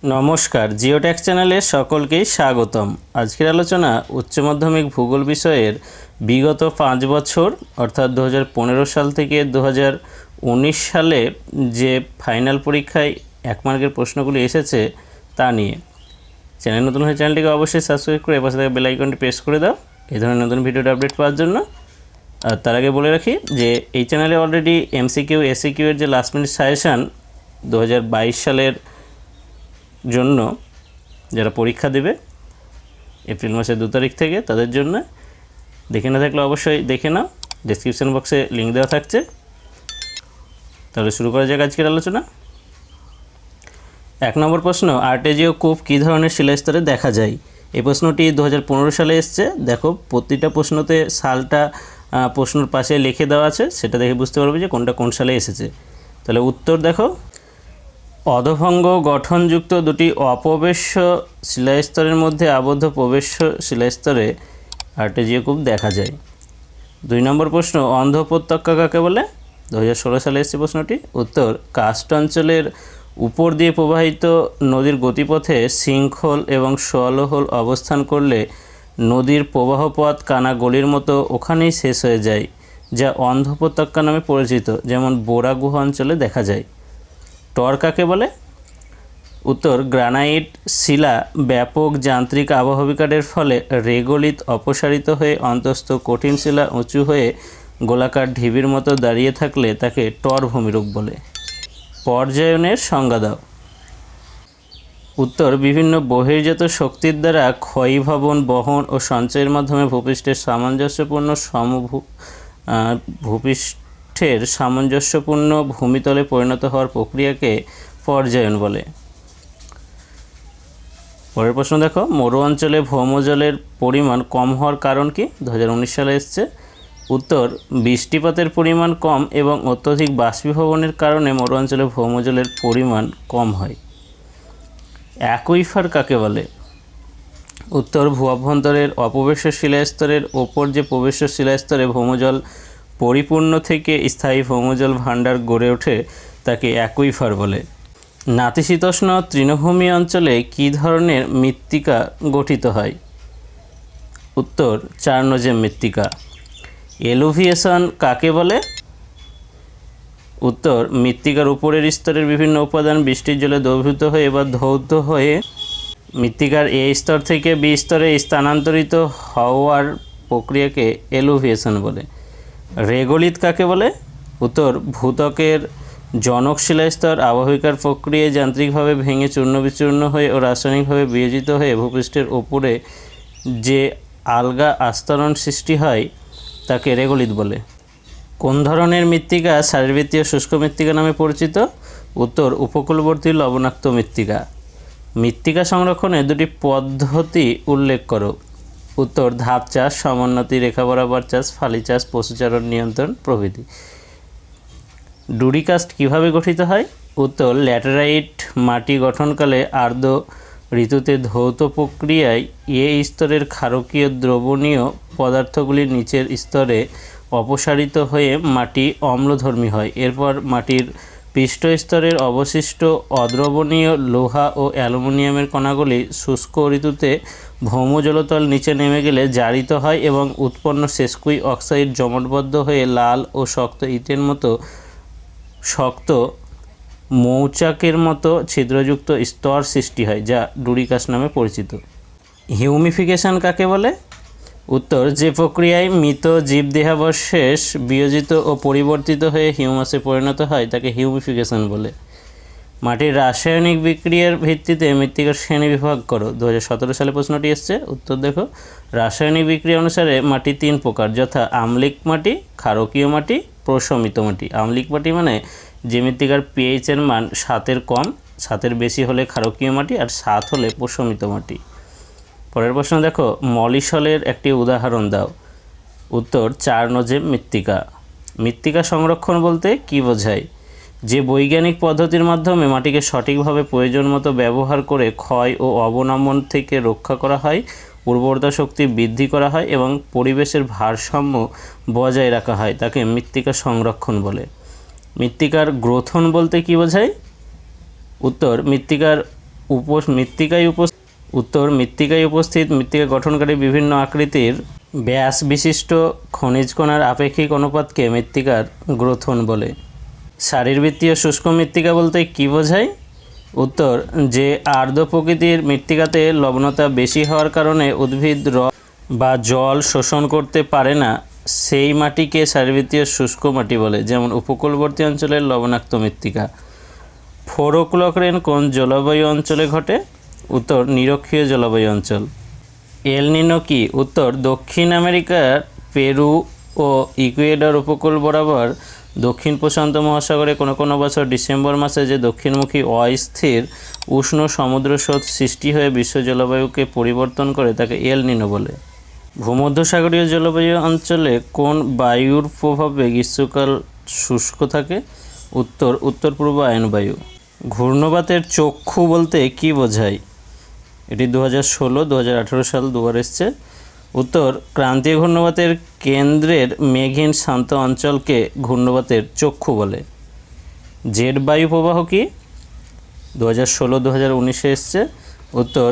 নমস্কার, জিওট্যাক্স চ্যানেলে সকলকেই স্বাগতম। আজকের আলোচনা উচ্চ মাধ্যমিক ভূগোল বিষয়ের বিগত 5 বছর অর্থাৎ 2015 সাল থেকে 2019 সালে যে ফাইনাল পরীক্ষায় 1 মার্কের প্রশ্নগুলি এসেছে তা নিয়ে। চ্যানেল নতুন হয়ে চ্যানেলটিকে অবশ্যই সাবস্ক্রাইব করে পাশে থাকা বেল আইকনটি প্রেস করে দাও এই ধরনের নতুন ভিডিওর আপডেট পাওয়ার জন্য। আর তার আগে বলে রাখি যে এই চ্যানেলে অলরেডি এমসিকিউ এসিকিউ এর যে লাস্ট মিনিট সাজেশান 2022 সালের জন্য যারা পরীক্ষা দেবে এপ্রিল মাসের 2 তারিখ থেকে তাদের জন্য দেখে না থাকলে অবশ্যই দেখে নাও, ডেসক্রিপশন বক্সে লিঙ্ক দেওয়া থাকছে। তাহলে শুরু করা যাক আজকের আলোচনা। 1 নম্বর প্রশ্ন, আর্টেজীয় কূপ কী ধরনের শিলাস্তরে দেখা যায়? এই প্রশ্নটি 2015 সালে এসছে। দেখো প্রতিটা প্রশ্নতে সালটা প্রশ্নের পাশে লিখে দেওয়া আছে, সেটা দেখে বুঝতে পারবে যে কোনটা কোন সালে এসেছে। তাহলে উত্তর দেখো, অধভঙ্গ গঠনযুক্ত দুটি অপ্রবেশ্য শিলাস্তরের মধ্যে আবদ্ধ প্রবেশ্য শিলাস্তরে আর্টেজীয় কূপ দেখা যায়। 2 নম্বর প্রশ্ন, অন্ধ উপত্যকা কাকে বলে? 2016 সালে এসেছে প্রশ্নটি। উত্তর, কার্স্ট অঞ্চলের উপর দিয়ে প্রবাহিত নদীর গতিপথে শৃঙ্খল এবং সোয়ালোহল অবস্থান করলে নদীর প্রবাহপথ কানা গলির মতো ওখানেই শেষ হয়ে যায়, যা অন্ধ উপত্যকা নামে পরিচিত, যেমন বোরা গুহা অঞ্চলে দেখা যায়। টর কাকে বলে? উত্তর, গ্রানাইট শিলা ব্যাপক যান্ত্রিক আবহবিকারের ফলে রেগলিত অপসারিত হয়ে অন্তস্থ কঠিন শিলা উঁচু হয়ে গোলাকার ঢিবির মতো দাঁড়িয়ে থাকলে তাকে টর ভূমিরূপ বলে। পর্যায়নের সংজ্ঞা দাও। উত্তর, বিভিন্ন বহির্জাত শক্তির দ্বারা ক্ষয়ীভবন, বহন ও সঞ্চয়ের মাধ্যমে ভূপৃষ্ঠের সামঞ্জস্যপূর্ণ ভূমিতলে পরিণত হওয়ার প্রক্রিয়াকে পর্যায়ন বলে। পরের প্রশ্ন দেখো, মরু অঞ্চলে ভৌমজলের পরিমাণ কম হওয়ার কারণ কি? 2019 সালে এসছে। উত্তর, বৃষ্টিপাতের পরিমাণ কম এবং অত্যধিক বাষ্পীভবনের কারণে মরু অঞ্চলে ভৌমজলের পরিমাণ কম হয়। অ্যাকুইফার কাকে বলে? উত্তর, ভূঅভ্যন্তরের অপ্রবেশ্য শিলাস্তরের ওপর যে প্রবেশ্য শিলাস্তরে ভৌমজল পরিপূর্ণ থেকে স্থায়ী ভৌমজল ভাণ্ডার গড়ে ওঠে তাকে অ্যাকুইফার বলে। নাতিশীতোষ্ণ তৃণভূমি অঞ্চলে কী ধরনের মৃত্তিকা গঠিত হয়? উত্তর, চার্নোজেম মৃত্তিকা। এলুভিয়েশন কাকে বলে? উত্তর, মৃত্তিকার উপরের স্তরের বিভিন্ন উপাদান বৃষ্টির জলে দ্রবীভূত হয়ে বা ধৌত হয়ে মৃত্তিকার এ স্তর থেকে বি স্তরে স্থানান্তরিত হওয়ার প্রক্রিয়াকে এলুভিয়েশন বলে। রেগলিত কাকে বলে? উত্তর, ভূত্বকের জনক শিলাস্তর আবহবিকার প্রক্রিয়ায় যান্ত্রিকভাবে ভেঙে চূর্ণ বিচূর্ণ হয়ে ও রাসায়নিকভাবে বিয়োজিত হয়ে ভূপৃষ্ঠের ওপরে যে আলগা আস্তরণ সৃষ্টি হয় তাকে রেগলিত বলে। কোন ধরনের মৃত্তিকা শারীরবৃত্তীয় শুষ্ক মৃত্তিকা নামে পরিচিত? উত্তর, উপকূলবর্তী লবণাক্ত মৃত্তিকা। মৃত্তিকা সংরক্ষণে 2টি পদ্ধতি উল্লেখ করো। উত্তর, ধাপ চাষ, সমোন্নতি রেখা বরাবর চাষ, ফালি চাষ, পশুচারণ নিয়ন্ত্রণ প্রভৃতি। ডুরিকাস্ট কীভাবে গঠিত হয়? উত্তর, ল্যাটেরাইট মাটি গঠনকালে আর্দ্র ঋতুতে ধৌত প্রক্রিয়ায় এ স্তরের ক্ষারকীয় দ্রবণীয় পদার্থগুলি নিচের স্তরে অপসারিত হয়ে মাটি অম্লধর্মী হয়। এরপর মাটির পৃষ্ঠস্তরের অবশিষ্ট অদ্রবণীয় লোহা ও অ্যালুমিনিয়ামের কণাগুলি শুষ্ক ঋতুতে ভৌমজলতল নিচে নেমে গেলে জারিত হয় এবং উৎপন্ন শেষকুই অক্সাইড জমাটবদ্ধ হয়ে লাল ও শক্ত ইটের মতো শক্ত মৌচাকের মতো ছিদ্রযুক্ত স্তর সৃষ্টি হয়, যা ডুরিকাস্ট নামে পরিচিত। হিউমিফিকেশন কাকে বলে? উত্তর, যে প্রক্রিয়ায় মৃত জীবদেহাবশেষ বিয়োজিত ও পরিবর্তিত হয়ে হিউমাসে পরিণত হয় তাকে হিউমিফিকেশন বলে। মাটির রাসায়নিক বিক্রিয়ার ভিত্তিতে মৃত্তিকার শ্রেণী বিভাগ করো। 2017 সালে প্রশ্নটি এসছে। উত্তর দেখো, রাসায়নিক বিক্রিয়া অনুসারে মাটি 3 প্রকার, যথা আম্লিক মাটি, ক্ষারকীয় মাটি, প্রশমিত মাটি। আম্লিক মাটি মানে যে মৃত্তিকার পিএইচের মান 7-এর কম, 7-এর বেশি হলে ক্ষারকীয় মাটি, আর 7 হলে প্রশমিত মাটি। পরের প্রশ্ন দেখো, মলিসলের একটি উদাহরণ দাও। উত্তর, চার্নোজেম মৃত্তিকা। মৃত্তিকা সংরক্ষণ বলতে কি বোঝায়? যে বৈজ্ঞানিক পদ্ধতির মাধ্যমে মাটিকে সঠিকভাবে প্রয়োজন মতো ব্যবহার করে ক্ষয় ও অবনমন থেকে রক্ষা করা হয়, উর্বরতা শক্তি বৃদ্ধি করা হয় এবং পরিবেশের ভারসাম্য বজায় রাখা হয় তাকে মৃত্তিকা সংরক্ষণ বলে। মৃত্তিকার গ্রথন বলতে কি বোঝায়? উত্তর, মৃত্তিকার উত্তর মৃত্তিকায় উপস্থিত মৃত্তিকা গঠনকারী বিভিন্ন আকৃতির ব্যাস বিশিষ্ট খনিজ কণার আপেক্ষিক অনুপাতকে মৃত্তিকার গ্রথন বলে। শারীরবৃত্তীয় শুষ্ক মৃত্তিকা বলতে কী বোঝায়? উত্তর, যে আর্দ্র প্রকৃতির মৃত্তিকাতে লবণতা বেশি হওয়ার কারণে উদ্ভিদ রস বা জল শোষণ করতে পারে না, সেই মাটিকে শারীরবৃত্তীয় শুষ্ক মাটি বলে, যেমন উপকূলবর্তী অঞ্চলের লবণাক্ত মৃত্তিকা। ফ্লোরোক্লোরেন কোন জলবায়ু অঞ্চলে ঘটে? উত্তর, নিরক্ষীয় জলবায়ু অঞ্চল। এল নিনো কি? উত্তর, দক্ষিণ আমেরিকার পেরু ও ইকুয়েডর উপকূল বরাবর দক্ষিণ প্রশান্ত মহাসাগরে কোনো কোনো বছর ডিসেম্বর মাসে যে দক্ষিণমুখী অস্থির উষ্ণ সমুদ্র স্রোত সৃষ্টি হয়ে বিশ্ব জলবায়ুকে পরিবর্তন করে তাকে এল নিনো বলে। ভূমধ্যসাগরীয় জলবায়ু অঞ্চলে কোন বায়ুর প্রভাবে গ্রীষ্মকাল শুষ্ক থাকে? উত্তর, উত্তর পূর্ব আয়নবায়ু। ঘূর্ণবাতের চক্ষু বলতে কী বোঝায়? এটি 2016-2018 সাল দুবার এসছে। উত্তর, ক্রান্তীয় ঘূর্ণবাতের কেন্দ্রের মেঘহীন শান্ত অঞ্চলকে ঘূর্ণবাতের চক্ষু বলে। জেড বায়ু প্রবাহ কি? 2016-2019 এসছে। উত্তর,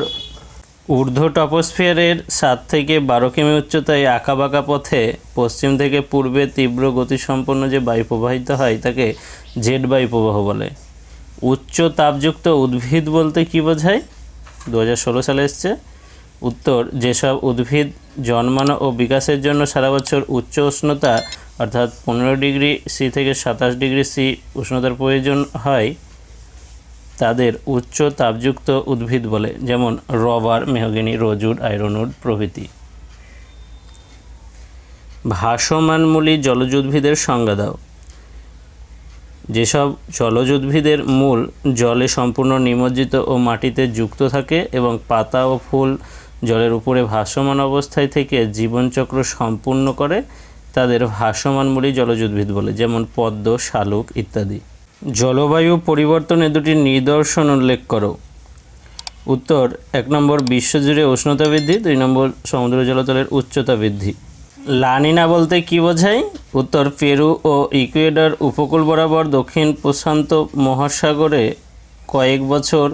ঊর্ধ্ব টপোস্ফিয়ারের 7 থেকে 12 কিমি উচ্চতায় আঁকাবাঁকা পথে পশ্চিম থেকে পূর্বে তীব্র গতিসম্পন্ন যে বায়ু প্রবাহিত হয় তাকে জেড বায়ু প্রবাহ বলে। উচ্চ তাপযুক্ত উদ্ভিদ বলতে কী বোঝায়? 2016 সালে এসছে। উত্তর, যেসব উদ্ভিদ জন্মানো ও বিকাশের জন্য সারা বছর উচ্চ উষ্ণতা অর্থাৎ 15 ডিগ্রি সি থেকে 27 ডিগ্রি সি উষ্ণতার প্রয়োজন হয় তাদের উচ্চ তাপযুক্ত উদ্ভিদ বলে, যেমন রবার, মেহগনি, রোজউড, আয়রনউড প্রভৃতি। ভাসমানমূলী জলজ উদ্ভিদের সংজ্ঞা দাও। যেসব জলজ উদ্ভিদের মূল জলে সম্পূর্ণ নিমজ্জিত ও মাটিতে যুক্ত থাকে এবং পাতা ও ফুল জলের উপরে ভাসমান অবস্থায় থেকে জীবনচক্র সম্পূর্ণ করে তাদের ভাসমানমূলী জলজ উদ্ভিদ বলে, যেমন পদ্ম, শালুক ইত্যাদি। জলবায়ু পরিবর্তনের দুটি নিদর্শন উল্লেখ করো। উত্তর, 1 নম্বর বিশ্বজুড়ে উষ্ণতা বৃদ্ধি, 2 নম্বর সমুদ্র জলতলের উচ্চতা বৃদ্ধি। লা নিনা বলতে কী বোঝায়? উত্তর, পেরু ও ইকুয়েডর উপকূল বরাবর দক্ষিণ প্রশান্ত মহাসাগরে কয়েক বছর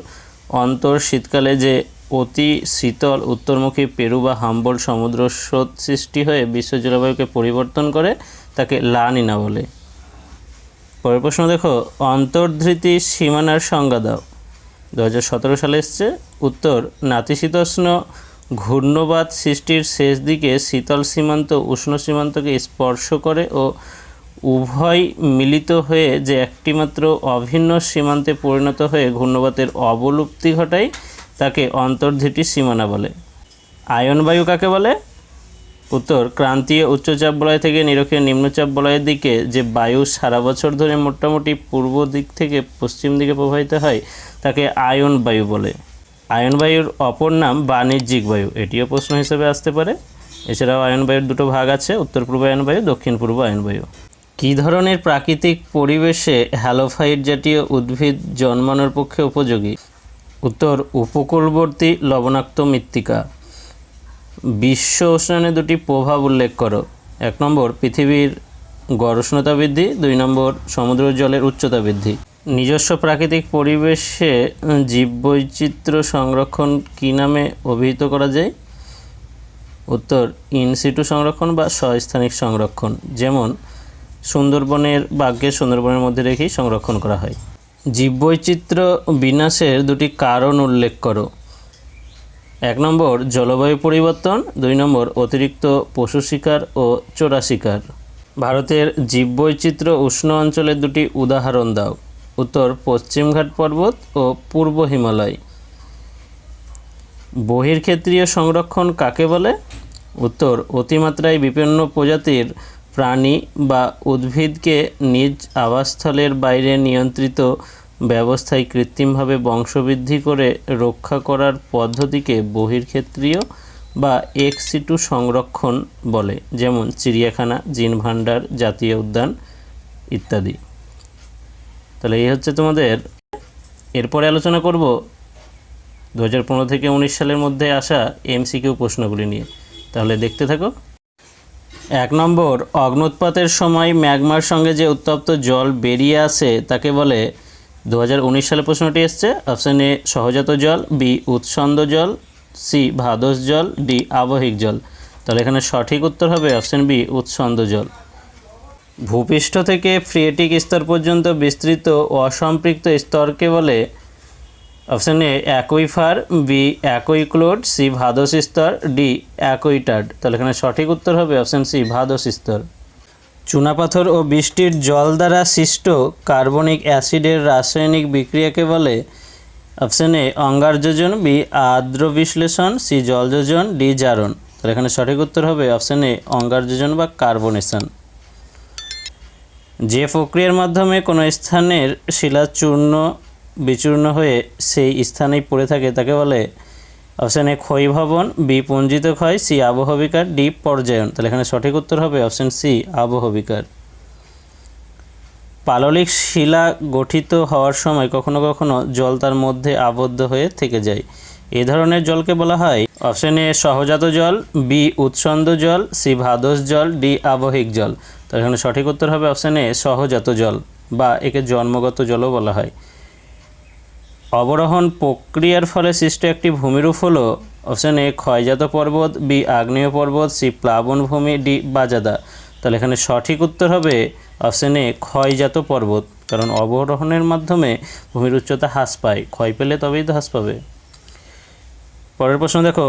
অন্তর শীতকালে যে অতি শীতল উত্তরমুখী পেরু বা হাম্বল সমুদ্র স্রোত সৃষ্টি হয়ে বিশ্ব জলবায়ুকে পরিবর্তন করে তাকে লা নিনা বলে। পরের প্রশ্ন দেখো, অন্তর্ধৃতি সীমানার সংজ্ঞা দাও। 2017 সালে এসছে। উত্তর, নাতিশীতোষ্ণ ঘূর্ণবাত সৃষ্টির শেষ দিকে শীতল সীমান্ত উষ্ণ সীমান্তকে স্পর্শ করে ও উভয় মিলিত হয়ে যে একটিমাত্র অভিন্ন সীমান্তে পরিণত হয়ে ঘূর্ণবাতের অবলুপ্তি ঘটায় তাকে অন্তর্ধৃতি সীমানা বলে। আয়নবায়ু কাকে বলে? উত্তর, ক্রান্তীয় উচ্চচাপ বলয় থেকে নিরক্ষীয় নিম্নচাপ বলয়ের দিকে যে বায়ু সারা বছর ধরে মোটামুটি পূর্ব দিক থেকে পশ্চিম দিকে প্রবাহিত হয় তাকে আয়ন বায়ু বলে। আয়ন বায়ুর অপর নাম বাণিজ্যিক বায়ু, এটিও প্রশ্ন হিসেবে আসতে পারে। এছাড়াও আয়ন বায়ুর দুটো ভাগ আছে, উত্তর পূর্ব আয়ন বায়ু, দক্ষিণ পূর্ব আয়ন বায়ু। কী ধরনের প্রাকৃতিক পরিবেশে হ্যালোফাইট জাতীয় উদ্ভিদ জন্মানোর পক্ষে উপযোগী? উত্তর, উপকূলবর্তী লবণাক্ত মৃত্তিকা। বিশ্ব উষ্ণায়নের দুটি প্রভাব উল্লেখ করো। 1 নম্বর পৃথিবীর গড় উষ্ণতা বৃদ্ধি, 2 নম্বর সমুদ্র জলের উচ্চতা বৃদ্ধি। নিজস্ব প্রাকৃতিক পরিবেশে জীববৈচিত্র্য সংরক্ষণ কী নামে অভিহিত করা যায়? উত্তর, ইনসিটু সংরক্ষণ বা স্বস্থানিক সংরক্ষণ, যেমন সুন্দরবনের বাঘকে সুন্দরবনের মধ্যে রেখেই সংরক্ষণ করা হয়। জীববৈচিত্র্য বিনাশের দুটি কারণ উল্লেখ করো। 1 নম্বর জলবায়ু পরিবর্তন, 2 নম্বর অতিরিক্ত পশু শিকার ও চোরা শিকার। ভারতের জীববৈচিত্র্য উষ্ণ অঞ্চলের দুটি উদাহরণ দাও। উত্তর, পশ্চিমঘাট পর্বত ও পূর্ব হিমালয়। বহির্ক্ষেত্রীয় সংরক্ষণ কাকে বলে? উত্তর, অতিমাত্রায় বিপন্ন প্রজাতির প্রাণী বা উদ্ভিদকে নিজ আবাসস্থলের বাইরে নিয়ন্ত্রিত ব্যবস্থায় কৃত্রিমভাবে বংশবৃদ্ধি করে রক্ষা করার পদ্ধতিকে বহির্ক্ষেত্রীয় বা এক্স সিটু সংরক্ষণ বলে, যেমন চিড়িয়াখানা, জিন ভান্ডার, জাতীয় উদ্যান ইত্যাদি। তাহলে এই হচ্ছে তোমাদের। এরপরে আলোচনা করব 2015 থেকে 19 সালের মধ্যে আসা এমসিকিউ প্রশ্নগুলি নিয়ে। তাহলে দেখতে থাকো। 1 নম্বর, অগ্ন্যুৎপাতের সময় ম্যাগমার সঙ্গে যে উত্তপ্ত জল বেরিয়ে আসে তাকে বলে 2019 সালে প্রশ্নটি এসছে। অপশান এ সহজাত জল, বি উৎসন্দ জল, সি ভাদস জল, ডি আবহিক জল। তাহলে এখানে সঠিক উত্তর হবে অপশান বি উৎসন্দ জল। ভূপৃষ্ঠ থেকে ফ্রিয়েটিক স্তর পর্যন্ত বিস্তৃত অসম্পৃক্ত স্তরকে বলে option A aquifer, B aquiclude, C vadose স্তর, ডি অ্যাকুইটার্ড। তাহলে এখানে সঠিক উত্তর হবে অপশান সি ভাদস স্তর। চুনাপাথর ও বৃষ্টির জল দ্বারা সৃষ্ট কার্বনিক অ্যাসিডের রাসায়নিক বিক্রিয়াকে বলে অপশান এ অঙ্গারযোজন, বি আর্দ্র বিশ্লেষণ, সি জলযোজন, ডি জারণ। তাহলে এখানে সঠিক উত্তর হবে অপশান এ অঙ্গারযোজন বা কার্বনেশন। যে প্রক্রিয়ার মাধ্যমে কোনো স্থানের শিলা চূর্ণ বিচূর্ণ হয়ে সেই স্থানেই পড়ে থাকে তাকে বলে অপশান এ ক্ষয়ভবন, বি পুঞ্জিত ক্ষয়, সি আবহবিকার, ডি পর্যায়ন। তাহলে এখানে সঠিক উত্তর হবে অপশান সি আবহবিকার। পাললিক শিলা গঠিত হওয়ার সময় কখনো কখনো জল তার মধ্যে আবদ্ধ হয়ে থেকে যায়। এ ধরনের জলকে বলা হয় অপশান এ সহজাত জল, বি উৎসন্দ জল, সি ভাদস জল, ডি আবহিক জল। তাহলে এখানে সঠিক উত্তর হবে অপশান এ সহজাত জল বা একে জন্মগত জলও বলা হয়। অবরোহণ প্রক্রিয়ার ফলে সৃষ্ট একটি ভূমিরূপ হলো অপশান এ ক্ষয়জাত পর্বত, বি আগ্নেয় পর্বত, সি প্লাবনভূমি, ডি বাজাদা। তাহলে এখানে সঠিক উত্তর হবে অপশান এ ক্ষয়জাত পর্বত, কারণ অবরোহণের মাধ্যমে ভূমির উচ্চতা হ্রাস পায়, ক্ষয় পেলে তবেই তো হ্রাস পাবে। পরের প্রশ্ন দেখো,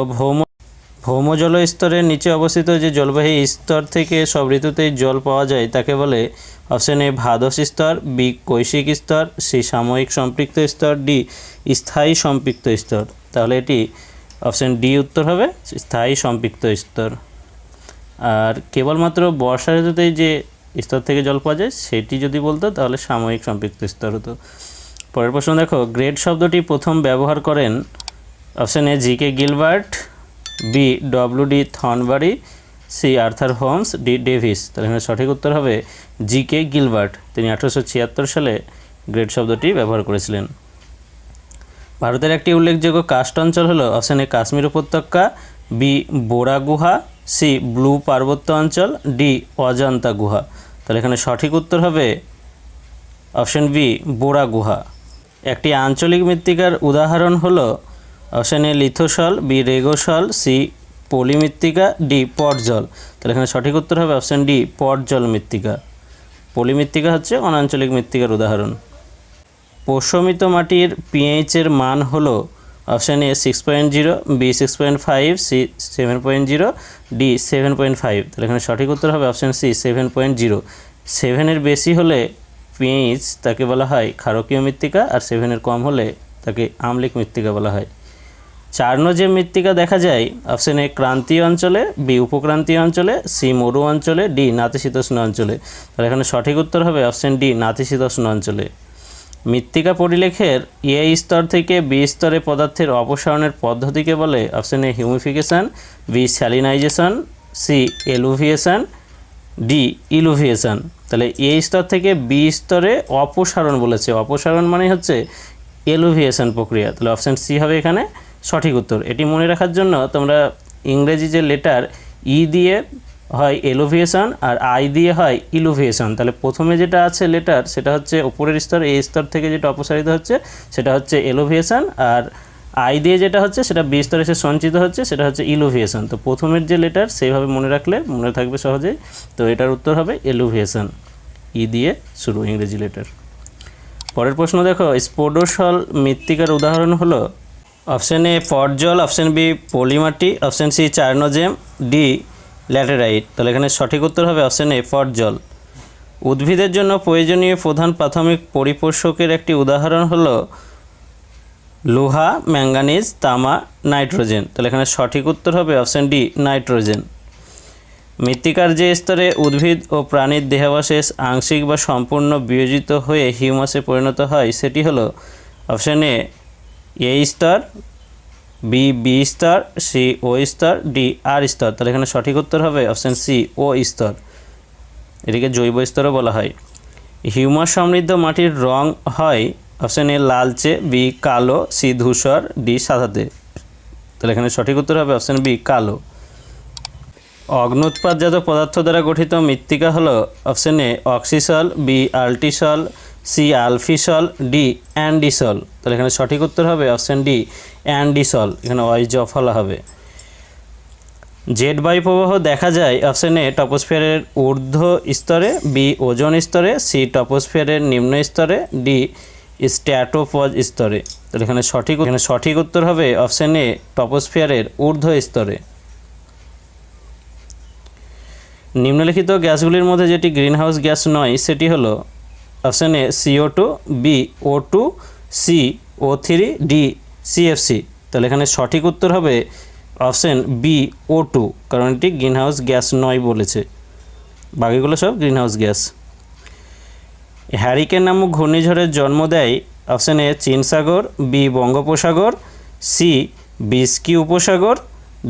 ভৌমজল স্তরের নিচে অবস্থিত যে জলবাহী স্তর থেকে সব ঋতুতেই জল পাওয়া যায় তাকে বলে অপশান এ ভাদস স্তর, বি কৈশিক স্তর, সি সাময়িক সম্পৃক্ত স্তর, ডি স্থায়ী সম্পৃক্ত স্তর। তাহলে এটি অপশান ডি উত্তর হবে, স্থায়ী সম্পৃক্ত স্তর। আর কেবলমাত্র বর্ষা ঋতুতেই যে স্তর থেকে জল পাওয়া যায় সেটি যদি বলতো তাহলে সাময়িক সম্পৃক্ত স্তর হতো। পরের প্রশ্ন দেখো, গ্রেড শব্দটি প্রথম ব্যবহার করেন option A G K Gilbert, B W D Thornbury, C Arthur Holmes, D Davis. তাহলে এখানে সঠিক উত্তর হবে জি কে গিলবার্ট। তিনি 1876 সালে গ্রেড শব্দটি ব্যবহার করেছিলেন। ভারতের একটি উল্লেখযোগ্য কাস্ট অঞ্চল হলো অপশান এ কাশ্মীর উপত্যকা, বি বোরা গুহা, সি ব্লু পার্বত্য অঞ্চল, ডি অজন্তা গুহা। তাহলে এখানে সঠিক উত্তর হবে অপশান বি বোরা গুহা। একটি আঞ্চলিক মৃত্তিকার উদাহরণ হলো option A lithosol, B regosol, C পলিমৃত্তিকা, ডি পটজল। তাহলে এখানে সঠিক উত্তর হবে অপশান ডি পটজল মৃত্তিকা। পলিমৃত্তিকা হচ্ছে অনাঞ্চলিক মৃত্তিকার উদাহরণ। পোষমিত মাটির পিএইচের মান হলো option A 6.0, B 6.5, C 7.0, D 7.5। তাহলে এখানে সঠিক উত্তর হবে অপশান সি 7.0। 7-এর বেশি হলে পিএইচ তাকে বলা হয় ক্ষারকীয় মৃত্তিকা, আর 7-এর কম হলে তাকে আম্লিক মৃত্তিকা বলা হয়। চার্ণ যে মৃত্তিকা দেখা যায় অপশান এ ক্রান্তীয় অঞ্চলে, বি উপক্রান্তীয় অঞ্চলে, সি মরু অঞ্চলে, ডি নাতিশীতোষ্ণ অঞ্চলে। তাহলে এখানে সঠিক উত্তর হবে অপশান ডি নাতিশীতোষ্ণ অঞ্চলে। মৃত্তিকা পরিলেখের এ স্তর থেকে বি স্তরে পদার্থের অপসারণের পদ্ধতিকে বলে option A humification, B salinization, C eluviation, D illuviation. তাহলে এ স্তর থেকে বি স্তরে অপসারণ বলেছে, অপসারণ মানে হচ্ছে এলুভিয়েশন প্রক্রিয়া। তাহলে অপশান সি হবে এখানে সঠিক উত্তর। এটি মনে রাখার জন্য তোমরা ইংরেজি যে লেটার ই দিয়ে হয় এলুভিয়েশন আর আই দিয়ে হয় ইলুভিয়েশন। তাহলে প্রথমে যেটা আছে লেটার সেটা হচ্ছে উপরের স্তর, এ স্তর থেকে যেটা অপসারিত হচ্ছে সেটা হচ্ছে এলুভিয়েশন, আর আই দিয়ে যেটা হচ্ছে সেটা বি স্তরে এসে সঞ্চিত হচ্ছে সেটা হচ্ছে ইলুভিয়েশন। তো প্রথমের যে লেটার সেইভাবে মনে রাখলে মনে থাকবে সহজেই। তো এটার উত্তর হবে এলুভিয়েশন, ই দিয়ে শুরু ইংরেজি লেটার। পরের প্রশ্ন দেখো, স্পোডোসল মৃত্তিকার উদাহরণ হলো অপশান এ পটজল, অপশান বি পলিমাটি, অপশান সি চার্নোজেম, ডি ল্যাটেরাইট। তাহলে এখানে সঠিক উত্তর হবে অপশান এ পটজল। উদ্ভিদের জন্য প্রয়োজনীয় প্রধান প্রাথমিক পরিপোষকের একটি উদাহরণ হলো লোহা, ম্যাঙ্গানিজ, তামা, নাইট্রোজেন। তাহলে এখানে সঠিক উত্তর হবে অপশান ডি নাইট্রোজেন। মৃত্তিকার যে স্তরে উদ্ভিদ ও প্রাণীর দেহাবশেষ আংশিক বা সম্পূর্ণ বিয়োজিত হয়ে হিউমাসে পরিণত হয় সেটি হলো অপশান এ স্তর, বি স্তর, সি ও স্তর, ডি আর স্তর। তাহলে এখানে সঠিক উত্তর হবে অপশান সি ও স্তর। এটিকে জৈব স্তরও বলা হয়। হিউমাস সমৃদ্ধ মাটির রং হয় অপশান এ লালচে, বি কালো, সি ধূসর, ডি সাদাতে। তাহলে এখানে সঠিক উত্তর হবে অপশান বি কালো। অগ্নুৎপাতজাত পদার্থ দ্বারা গঠিত মৃত্তিকা হলো option A oxisol, B ultisol, C alfisol, D andisol. তাহলে এখানে সঠিক উত্তর হবে অপশান ডি অ্যান্ডিসল, এখানে ওয়াই জফলা হবে। জেট বায়ু প্রবাহ দেখা যায় অপশান এ টপোস্ফিয়ারের ঊর্ধ্ব স্তরে, বি ওজোন স্তরে, সি টপোস্ফিয়ারের নিম্ন স্তরে, ডি স্ট্র্যাটোপজ স্তরে। তাহলে এখানে সঠিক উত্তর হবে অপশান এ টপোস্ফিয়ারের ঊর্ধ্ব স্তরে। নিম্নলিখিত গ্যাসগুলির মধ্যে যেটি গ্রিনহাউস গ্যাস নয় সেটি হলো option A CO2, B O2, C O3, D CFC। তাহলে এখানে সঠিক উত্তর হবে অপশান বি O2, কারণ এটি গ্রিনহাউস গ্যাস নয় বলেছে, বাকিগুলো সব গ্রিনহাউস গ্যাস। হ্যারিকেন নামক ঘূর্ণিঝড়ের জন্ম দেয় অপশান এ চীন সাগর, বি বঙ্গোপসাগর, সি বিস্কি উপসাগর,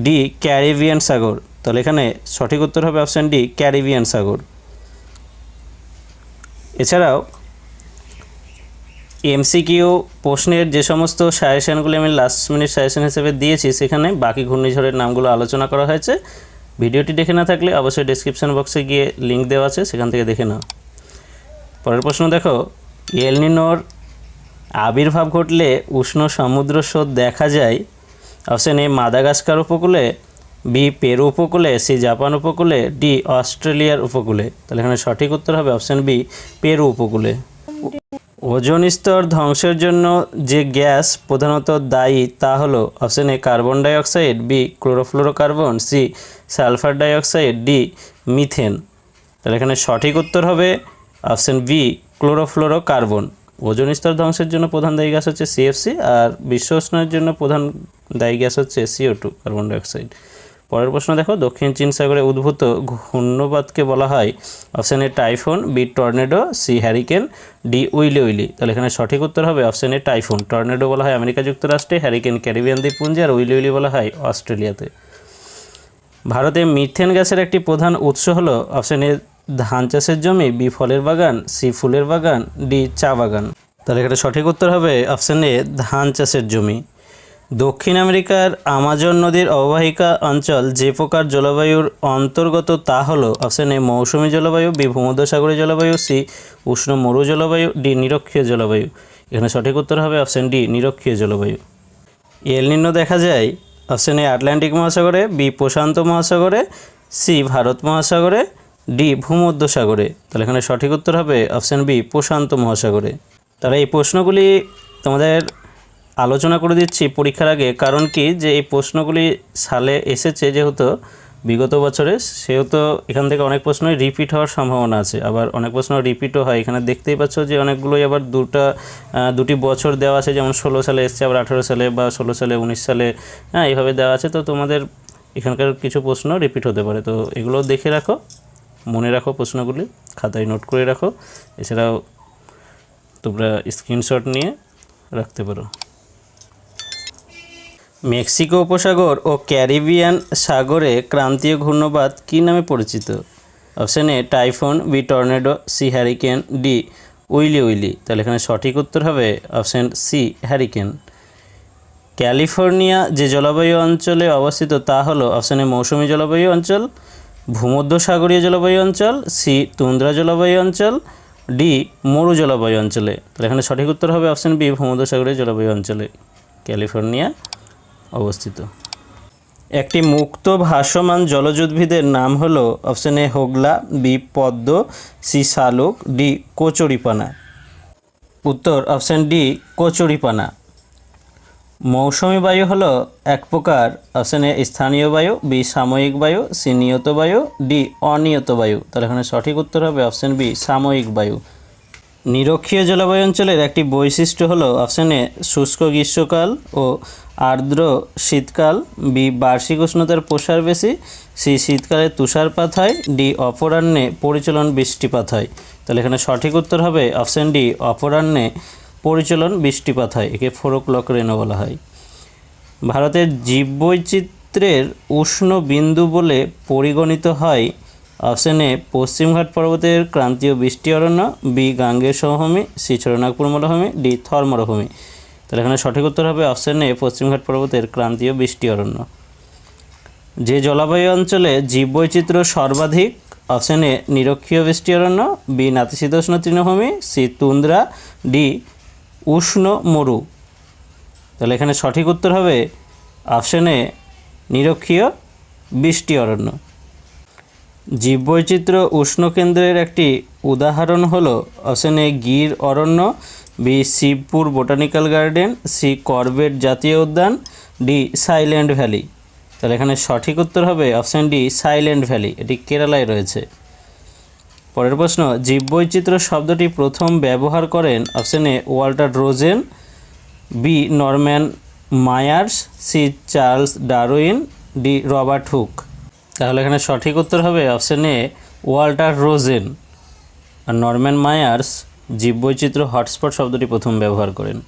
ডি ক্যারিবিয়ান সাগর। তাহলে এখানে সঠিক উত্তর হবে অপশান ডি ক্যারিবিয়ান সাগর। এছাড়াও MCQ প্রশ্নের যে সমস্ত সাজেশানগুলি আমি লাস্ট মিনিট সাজেশান হিসেবে দিয়েছি সেখানে বাকি ঘূর্ণিঝড়ের নামগুলো আলোচনা করা হয়েছে। ভিডিওটি দেখে না থাকলে অবশ্যই ডেসক্রিপশন বক্সে গিয়ে লিঙ্ক দেওয়া আছে, সেখান থেকে দেখে নাও। পরের প্রশ্ন দেখো, এল নিনোর আবির্ভাব ঘটলে উষ্ণ সমুদ্র স্রোত দেখা যায় অপশান এ মাদাগাস্কার উপকূলে, বি পেরু উপকূলে, সি জাপান উপকূলে, ডি অস্ট্রেলিয়ার উপকূলে। তাহলে এখানে সঠিক উত্তর হবে অপশান বি পেরু উপকূলে। ওজোন স্তর ধ্বংসের জন্য যে গ্যাস প্রধানত দায়ী তা হলো option A carbon dioxide, B chlorofluorocarbon, C sulphur dioxide, D methane. তাহলে এখানে সঠিক উত্তর হবে অপশান বি ক্লোরোফ্লোরোকার্বন। ওজোন স্তর ধ্বংসের জন্য প্রধান দায়ী গ্যাস হচ্ছে CFC, আর বিশ্ব উষ্ণায়নের জন্য প্রধান দায়ী গ্যাস হচ্ছে CO2 কার্বন ডাইঅক্সাইড। পরের প্রশ্ন দেখো, দক্ষিণ চীন সাগরে উদ্ভূত ঘূর্ণবাতকে বলা হয় option A typhoon, B tornado, C hurricane, D willy willy. তাহলে এখানে সঠিক উত্তর হবে অপশান এ টাইফুন। টর্নেডো বলা হয় আমেরিকা যুক্তরাষ্ট্রে, হ্যারিকেন ক্যারিবিয়ান দ্বীপপুঞ্জে, আর উইলি উইলি বলা হয় অস্ট্রেলিয়াতে। ভারতে মিথেন গ্যাসের একটি প্রধান উৎস হলো অপশান এ ধান চাষের জমি, বি ফলের বাগান, সি ফুলের বাগান, ডি চা বাগান। তাহলে এখানে সঠিক উত্তর হবে অপশান এ ধান চাষের জমি। দক্ষিণ আমেরিকার আমাজন নদীর অববাহিকা অঞ্চল যে প্রকার জলবায়ুর অন্তর্গত তা হলো অপশান এ মৌসুমী জলবায়ু, বি ভূমধ্যসাগরীয় জলবায়ু, সি উষ্ণ মরু জলবায়ু, ডি নিরক্ষীয় জলবায়ু। এখানে সঠিক উত্তর হবে অপশান ডি নিরক্ষীয় জলবায়ু। এল নিনো দেখা যায় অপশান এ আটলান্টিক মহাসাগরে, বি প্রশান্ত মহাসাগরে, সি ভারত মহাসাগরে, ডি ভূমধ্যসাগরে। তাহলে এখানে সঠিক উত্তর হবে অপশান বি প্রশান্ত মহাসাগরে। তাহলে এই প্রশ্নগুলি তোমাদের আলোচনা করে দিচ্ছি পরীক্ষার আগে, কারণ কি যে এই প্রশ্নগুলি সালে এসেছে যেহেতু বিগত বছরে, সেহেতু এখান থেকে অনেক প্রশ্নই রিপিট হওয়ার সম্ভাবনা আছে, আবার অনেক প্রশ্ন রিপিটও হয়। এখানে দেখতেই পাচ্ছ যে অনেকগুলোই আবার দুটি বছর দেওয়া আছে, যেমন 16 সালে এসছে, আবার 18 সালে, বা 16 সালে 19 সালে, এইভাবে দেওয়া আছে। তো তোমাদের এখানকার কিছু প্রশ্ন রিপিট হতে পারে, তো এগুলো দেখে রাখো, মনে রাখো, প্রশ্নগুলি খাতায় নোট করে রাখো। এছাড়াও তোমরা স্ক্রিনশট নিয়ে রাখতে পারো। মেক্সিকো উপসাগর ও ক্যারিবিয়ান সাগরে ক্রান্তীয় ঘূর্ণবাত কী নামে পরিচিত? Option A typhoon, B tornado, C hurricane, D willy willy. তাহলে এখানে সঠিক উত্তর হবে অপশান সি হ্যারিকেন। ক্যালিফোর্নিয়া যে জলবায়ু অঞ্চলে অবস্থিত তা হলো অপশান এ মৌসুমী জলবায়ু অঞ্চল, ভূমধ্যসাগরীয় জলবায়ু অঞ্চল, সি তুন্দ্রা জলবায়ু অঞ্চল, ডি মরু জলবায়ু অঞ্চলে। তাহলে এখানে সঠিক উত্তর হবে অপশান বি ভূমধ্যসাগরীয় জলবায়ু অঞ্চলে ক্যালিফোর্নিয়া অবস্থিত। একটি মুক্ত ভাসমান জলজ উদ্ভিদের নাম হলো অপশান এ হোগলা, বি পদ্ম, সি শালুক, ডি কচুরিপানা। উত্তর অপশান ডি কচুরিপানা। মৌসুমী বায়ু হলো এক প্রকার অপশান এ স্থানীয় বায়ু, বি সাময়িক বায়ু, সি নিয়ত বায়ু, ডি অনিয়ত বায়ু। তাহলে এখানে সঠিক উত্তর হবে অপশান বি সাময়িক বায়ু। নিরক্ষীয় জলবায়ু অঞ্চলের একটি বৈশিষ্ট্য হলো অপশান এ শুষ্ক গ্রীষ্মকাল ও আর্দ্র শীতকাল, বি বার্ষিক উষ্ণতার প্রসার বেশি, সি শীতকালে তুষারপাত হয়, ডি অপরাহ্নে পরিচলন বৃষ্টিপাত হয়। তাহলে এখানে সঠিক উত্তর হবে অপশান ডি অপরাহ্নে পরিচলন বৃষ্টিপাত হয়, একে 4 o'clock রেনো বলা হয়। ভারতের জীববৈচিত্র্যের উষ্ণ বিন্দু বলে পরিগণিত হয় অপশান এ পশ্চিমঘাট পর্বতের ক্রান্তীয় বৃষ্টি অরণ্য, বি গাঙ্গেয় সমভূমি, সি ছোটনাগপুর মরুভূমি, ডি থর মরুভূমি। তাহলে এখানে সঠিক উত্তর হবে অপশান এ পশ্চিমঘাট পর্বতের ক্রান্তীয় বৃষ্টি অরণ্য। যে জলবায়ু অঞ্চলে জীববৈচিত্র্য সর্বাধিক অপশন এ নিরক্ষীয় বৃষ্টি অরণ্য, বি নাতিশীতোষ্ণ তৃণভূমি, সি তুন্দ্রা, ডি উষ্ণ মরু। তাহলে এখানে সঠিক উত্তর হবে অপশন এ নিরক্ষীয় বৃষ্টি অরণ্য। জীববৈচিত্র্য উষ্ণকেন্দ্রের একটি উদাহরণ হলো অপশন এ গির অরণ্য, B Shibpur botanical garden, C Corbett জাতীয় উদ্যান, ডি সাইল্যান্ড ভ্যালি। তাহলে এখানে সঠিক উত্তর হবে অপশন ডি সাইল্যান্ড ভ্যালি, এটি কেরালায় রয়েছে। পরের প্রশ্ন, জীববৈচিত্র্য শব্দটি প্রথম ব্যবহার করেন option A Walter Rosen, B Norman Myers, C Charles Darwin, D Robert Hooke. তাহলে এখানে সঠিক উত্তর হবে অপশন এ ওয়াল্টার রোজেন। আর নরম্যান মায়ার্স জীববৈচিত্র্য হটস্পট শব্দটি প্রথম ব্যবহার করেন।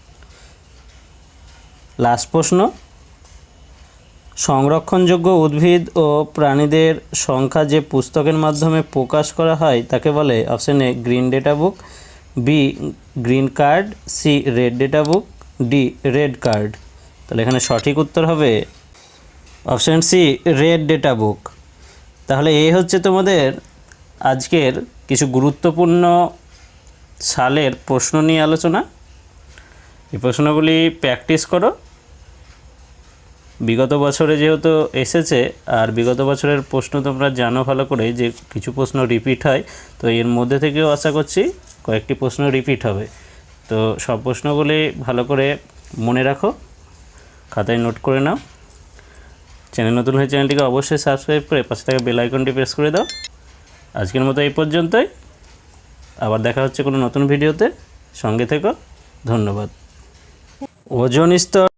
লাস্ট প্রশ্ন, সংরক্ষণযোগ্য উদ্ভিদ ও প্রাণীদের সংখ্যা যে পুস্তকের মাধ্যমে প্রকাশ করা হয় তাকে বলে option A green data book, B green card, C red data book, D red card. তাহলে এখানে সঠিক উত্তর হবে option C red data book. তাহলে এই হচ্ছে তোমাদের আজকের কিছু গুরুত্বপূর্ণ সালের প্রশ্ন নিয়ে আলোচনা। এই প্রশ্নগুলি প্র্যাকটিস করো। বিগত বছরে যেহেতু এসেছে আর বিগত বছরের প্রশ্ন তোমরা জানো ভালো করে যে কিছু প্রশ্ন রিপিট হয়, তো এর মধ্যে থেকেও আশা করছি কয়েকটি প্রশ্ন রিপিট হবে। তো সব প্রশ্নগুলি ভালো করে মনে রাখো, খাতায় নোট করে নাও। চ্যানেল নতুন হয়ে চ্যানেলটিকে অবশ্যই সাবস্ক্রাইব করে পাশে থাকা বেল আইকনটি প্রেস করে দাও। আজকের মতো এই পর্যন্তই, আবার দেখা হচ্ছে কোনো নতুন ভিডিওতে। সঙ্গে থেকো, ধন্যবাদ। ওজোন স্তর